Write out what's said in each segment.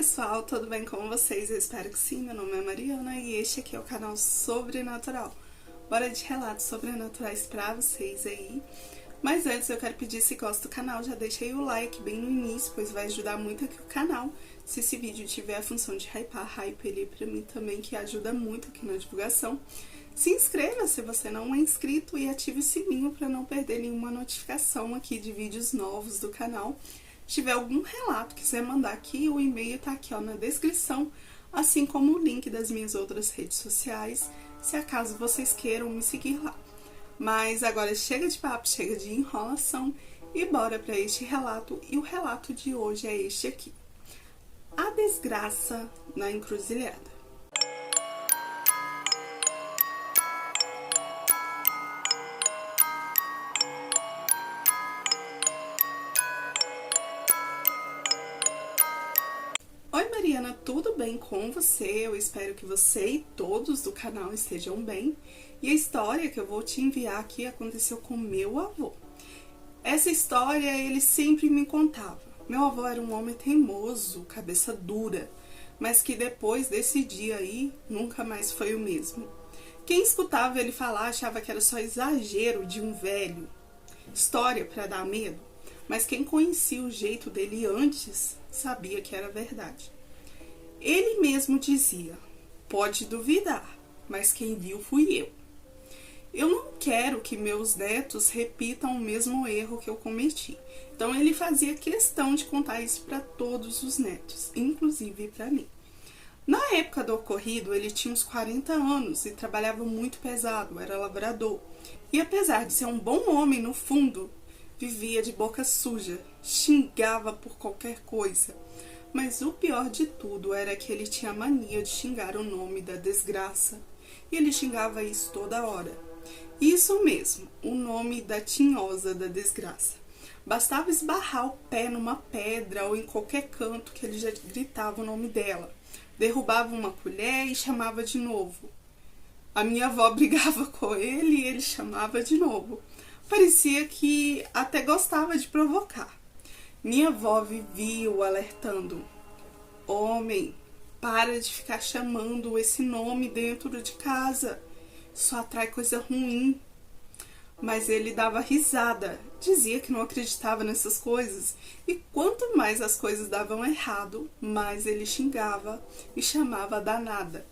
pessoal, tudo bem com vocês? Eu espero que sim, meu nome é Mariana e este aqui é o canal Sobrenatural. Bora de relatos sobrenaturais pra vocês aí. Mas antes eu quero pedir, se gosta do canal, já deixa aí o like bem no início, pois vai ajudar muito aqui o canal. Se esse vídeo tiver a função de hypar, hype ele pra mim também, que ajuda muito aqui na divulgação. Se inscreva se você não é inscrito e ative o sininho para não perder nenhuma notificação aqui de vídeos novos do canal. Se tiver algum relato que quiser mandar aqui, o e-mail tá aqui ó, na descrição, assim como o link das minhas outras redes sociais, se acaso vocês queiram me seguir lá. Mas agora chega de papo, chega de enrolação e bora para este relato. E o relato de hoje é este aqui: A Desgraça na Encruzilhada. Oi Mariana, tudo bem com você? Eu espero que você e todos do canal estejam bem. E a história que eu vou te enviar aqui aconteceu com meu avô. Essa história ele sempre me contava. Meu avô era um homem teimoso, cabeça dura, mas que depois desse dia aí nunca mais foi o mesmo. Quem escutava ele falar achava que era só exagero de um velho, história para dar medo. Mas quem conhecia o jeito dele antes sabia que era verdade. Ele mesmo dizia: pode duvidar, mas quem viu fui eu. Eu não quero que meus netos repitam o mesmo erro que eu cometi. Então ele fazia questão de contar isso para todos os netos, inclusive para mim. Na época do ocorrido, ele tinha uns 40 anos e trabalhava muito pesado, era lavrador. E apesar de ser um bom homem no fundo, vivia de boca suja, xingava por qualquer coisa. Mas o pior de tudo era que ele tinha a mania de xingar o nome da desgraça. E ele xingava isso toda hora. Isso mesmo, o nome da tinhosa da desgraça. Bastava esbarrar o pé numa pedra ou em qualquer canto que ele já gritava o nome dela. Derrubava uma colher e chamava de novo. A minha avó brigava com ele e ele chamava de novo. Parecia que até gostava de provocar. Minha avó vivia o alertando: homem, para de ficar chamando esse nome dentro de casa, só atrai coisa ruim. Mas ele dava risada, dizia que não acreditava nessas coisas, e quanto mais as coisas davam errado, mais ele xingava e chamava danada.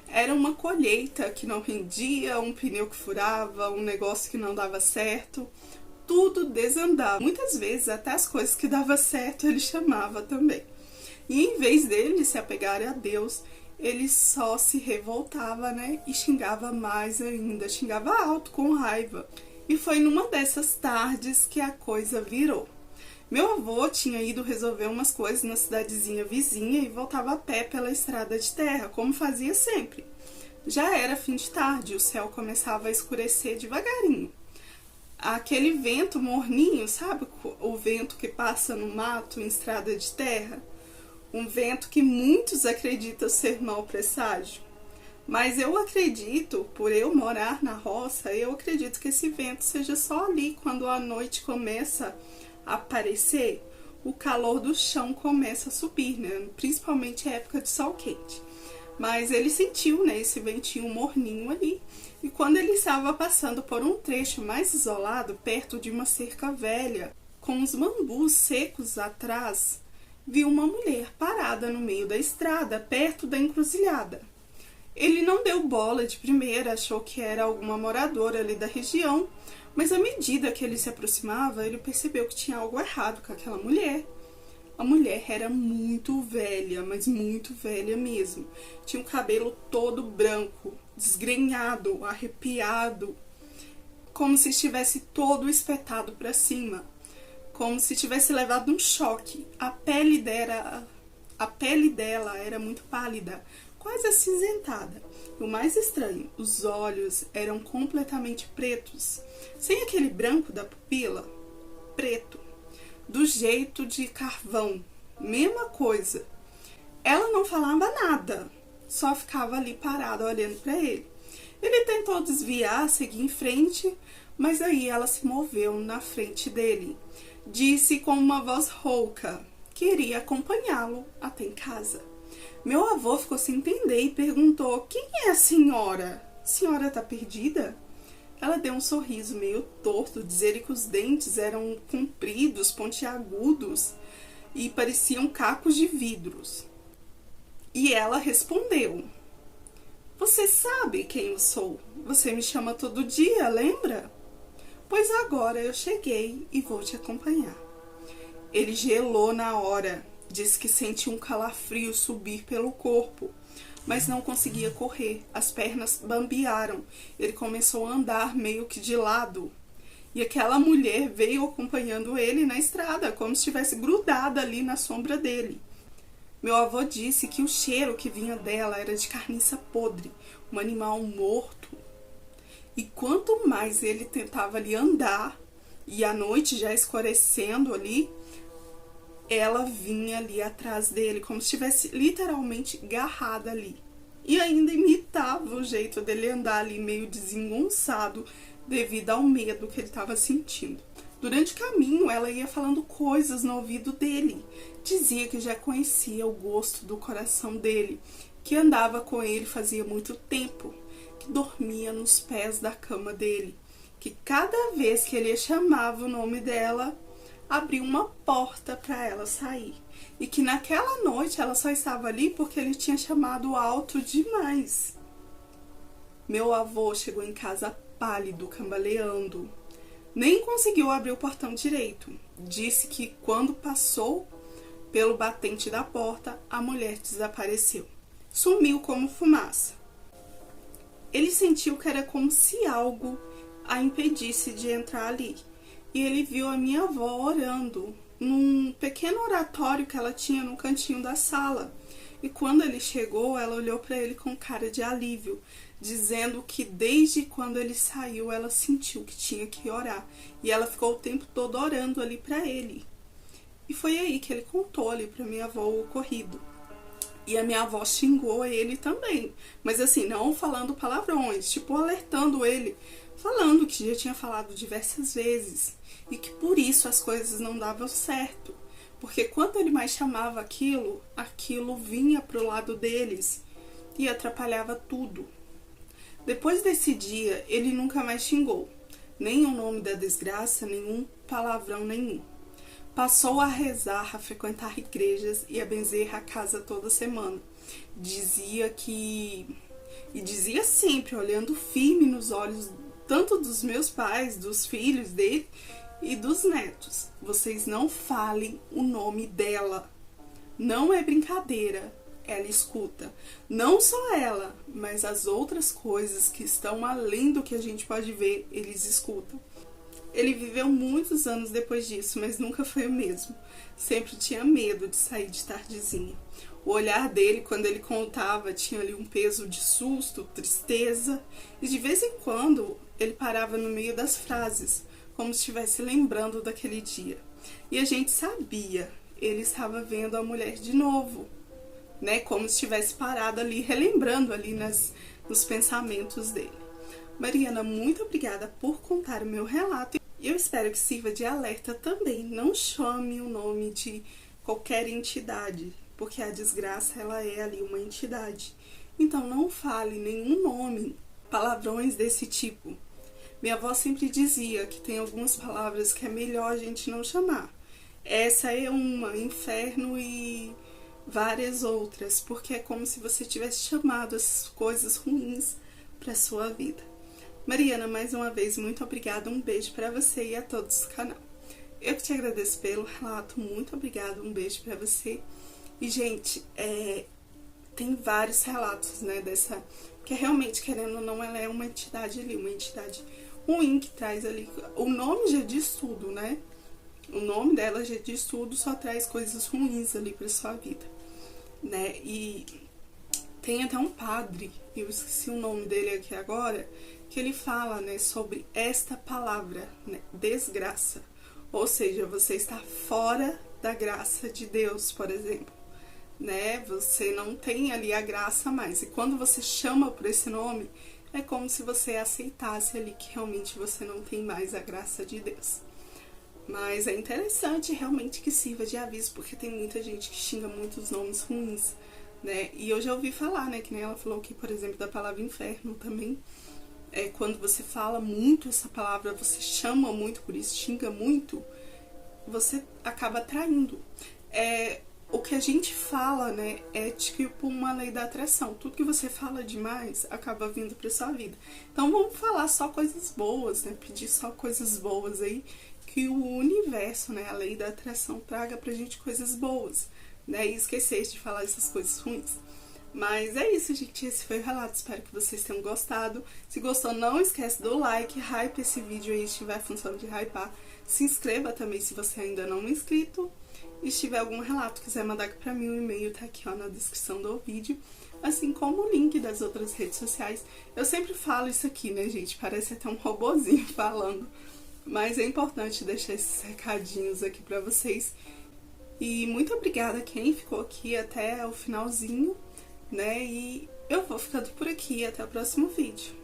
Era uma colheita que não rendia, um pneu que furava, um negócio que não dava certo, tudo desandava. Muitas vezes até as coisas que dava certo ele chamava também. E em vez dele se apegar a Deus, ele só se revoltava, né? E xingava mais ainda, xingava alto, com raiva. E foi numa dessas tardes que a coisa virou. Meu avô tinha ido resolver umas coisas na cidadezinha vizinha e voltava a pé pela estrada de terra, como fazia sempre. Já era fim de tarde, o céu começava a escurecer devagarinho. Aquele vento morninho, sabe o vento que passa no mato em estrada de terra? Um vento que muitos acreditam ser mau presságio. Mas eu acredito, por eu morar na roça, eu acredito que esse vento seja só ali, quando a noite começa a aparecer, o calor do chão começa a subir, né? Principalmente a época de sol quente. Mas ele sentiu, né, esse ventinho morninho ali, e quando ele estava passando por um trecho mais isolado, perto de uma cerca velha, com os bambus secos atrás, viu uma mulher parada no meio da estrada, perto da encruzilhada. Ele não deu bola de primeira, achou que era alguma moradora ali da região, mas à medida que ele se aproximava, ele percebeu que tinha algo errado com aquela mulher. A mulher era muito velha, mas muito velha mesmo. Tinha o cabelo todo branco, desgrenhado, arrepiado, como se estivesse todo espetado para cima, como se tivesse levado um choque. A pele dela era muito pálida, quase acinzentada. E o mais estranho, os olhos eram completamente pretos, sem aquele branco da pupila, preto, do jeito de carvão, mesma coisa. Ela não falava nada, só ficava ali parada olhando para ele. Ele tentou desviar, seguir em frente, mas aí ela se moveu na frente dele. Disse com uma voz rouca: que iria acompanhá-lo até em casa. Meu avô ficou sem entender e perguntou: quem é a senhora? A senhora tá perdida? Ela deu um sorriso meio torto, dizendo que os dentes eram compridos, pontiagudos e pareciam cacos de vidros. E ela respondeu: você sabe quem eu sou? Você me chama todo dia, lembra? Pois agora eu cheguei e vou te acompanhar. Ele gelou na hora, disse que sentiu um calafrio subir pelo corpo, mas não conseguia correr, as pernas bambearam, ele começou a andar meio que de lado. E aquela mulher veio acompanhando ele na estrada, como se estivesse grudada ali na sombra dele. Meu avô disse que o cheiro que vinha dela era de carniça podre, um animal morto. E quanto mais ele tentava ali andar, e a noite já escurecendo ali, ela vinha ali atrás dele, como se estivesse literalmente agarrada ali. E ainda imitava o jeito dele andar ali meio desengonçado devido ao medo que ele estava sentindo. Durante o caminho, ela ia falando coisas no ouvido dele. Dizia que já conhecia o gosto do coração dele, que andava com ele fazia muito tempo, que dormia nos pés da cama dele, que cada vez que ele chamava o nome dela, abria uma porta para ela sair. E que naquela noite ela só estava ali porque ele tinha chamado alto demais. Meu avô chegou em casa pálido, cambaleando. Nem conseguiu abrir o portão direito. Disse que quando passou pelo batente da porta, a mulher desapareceu. Sumiu como fumaça. Ele sentiu que era como se algo a impedisse de entrar ali. E ele viu a minha avó orando num pequeno oratório que ela tinha no cantinho da sala. E quando ele chegou, ela olhou para ele com cara de alívio, dizendo que desde quando ele saiu, ela sentiu que tinha que orar. E ela ficou o tempo todo orando ali para ele. E foi aí que ele contou ali para minha avó o ocorrido. E a minha avó xingou ele também, mas assim, não falando palavrões, tipo alertando ele, falando que já tinha falado diversas vezes e que por isso as coisas não davam certo, porque quando ele mais chamava aquilo, aquilo vinha pro lado deles e atrapalhava tudo. Depois desse dia, ele nunca mais xingou, nem o nome da desgraça, nenhum palavrão nenhum. Passou a rezar, a frequentar igrejas e a benzer a casa toda semana. Dizia sempre, olhando firme nos olhos tanto dos meus pais, dos filhos dele e dos netos: vocês não falem o nome dela. Não é brincadeira, ela escuta. Não só ela, mas as outras coisas que estão além do que a gente pode ver, eles escutam. Ele viveu muitos anos depois disso, mas nunca foi o mesmo. Sempre tinha medo de sair de tardezinha. O olhar dele, quando ele contava, tinha ali um peso de susto, tristeza. E de vez em quando, ele parava no meio das frases, como se estivesse lembrando daquele dia. E a gente sabia, ele estava vendo a mulher de novo, né? Como se estivesse parado ali, relembrando ali nos pensamentos dele. Mariana, muito obrigada por contar o meu relato. E eu espero que sirva de alerta também. Não chame o nome de qualquer entidade, porque a desgraça, ela é ali uma entidade. Então não fale nenhum nome, palavrões desse tipo. Minha avó sempre dizia que tem algumas palavras que é melhor a gente não chamar. Essa é uma, inferno e várias outras, porque é como se você tivesse chamado essas coisas ruins para sua vida. Mariana, mais uma vez, muito obrigada, um beijo para você e a todos do canal. Eu que te agradeço pelo relato, muito obrigada, um beijo para você. E, gente, tem vários relatos, né, dessa... que realmente, querendo ou não, ela é uma entidade ali, uma entidade ruim que traz ali... O nome já diz tudo, né? O nome dela já diz tudo, só traz coisas ruins ali para sua vida, né? E tem até um padre, eu esqueci o nome dele aqui agora, que ele fala, né, sobre esta palavra, né, desgraça. Ou seja, você está fora da graça de Deus, por exemplo, né? Você não tem ali a graça mais. E quando você chama por esse nome, é como se você aceitasse ali que realmente você não tem mais a graça de Deus. Mas é interessante realmente que sirva de aviso, porque tem muita gente que xinga muitos nomes ruins, né? E eu já ouvi falar, né, que nem ela falou aqui, por exemplo, da palavra inferno também. Quando você fala muito essa palavra, você chama muito por isso, xinga muito, você acaba atraindo. O que a gente fala, né, é tipo uma lei da atração. Tudo que você fala demais acaba vindo pra sua vida. Então vamos falar só coisas boas, né? Pedir só coisas boas aí, que o universo, né, a lei da atração traga pra gente coisas boas, né? E esquecer de falar essas coisas ruins. Mas é isso, gente. Esse foi o relato. Espero que vocês tenham gostado. Se gostou, não esquece do like, hype esse vídeo aí, se tiver a função de hypar. Se inscreva também se você ainda não é inscrito. E se tiver algum relato, quiser mandar pra mim, o e-mail tá aqui ó, na descrição do vídeo. Assim como o link das outras redes sociais. Eu sempre falo isso aqui, né, gente? Parece até um robozinho falando. Mas é importante deixar esses recadinhos aqui pra vocês. E muito obrigada a quem ficou aqui até o finalzinho, né? E eu vou ficando por aqui. Até o próximo vídeo.